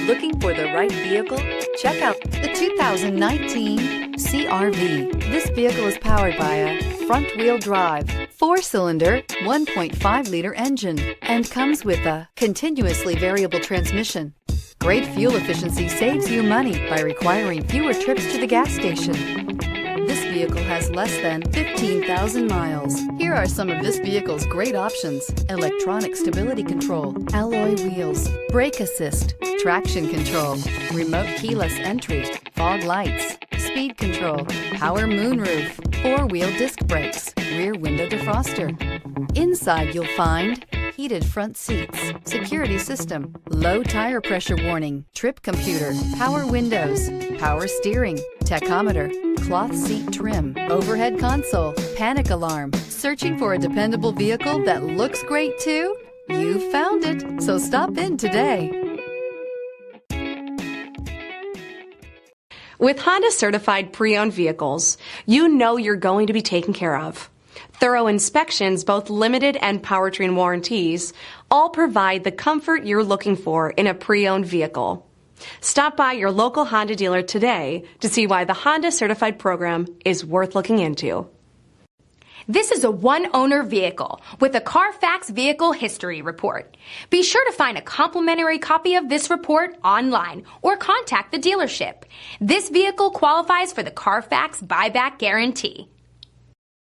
Looking for the right vehicle? Check out the 2019 CR-V. This vehicle is powered by a front-wheel drive, 4-cylinder, 1.5-liter engine, and comes with a continuously variable transmission. Great fuel efficiency saves you money by requiring fewer trips to the gas station. This vehicle has less than 15,000 miles. Here are some of this vehicle's great options: electronic stability control, alloy wheels, brake assist, traction control, remote keyless entry, fog lights, speed control, power moonroof, 4-wheel disc brakes, rear window defroster. Inside you'll find heated front seats, security system, low tire pressure warning, trip computer, power windows, power steering, tachometer, cloth seat trim, overhead console, panic alarm. Searching for a dependable vehicle that looks great too? You found it, so stop in today. With Honda certified pre-owned vehicles, you know you're going to be taken care of. Thorough inspections, both limited and powertrain warranties, all provide the comfort you're looking for in a pre-owned vehicle. Stop by your local Honda dealer today to see why the Honda Certified program is worth looking into. This is a one-owner vehicle with a CARFAX Vehicle History Report. Be sure to find a complimentary copy of this report online or contact the dealership. This vehicle qualifies for the CARFAX Buyback Guarantee.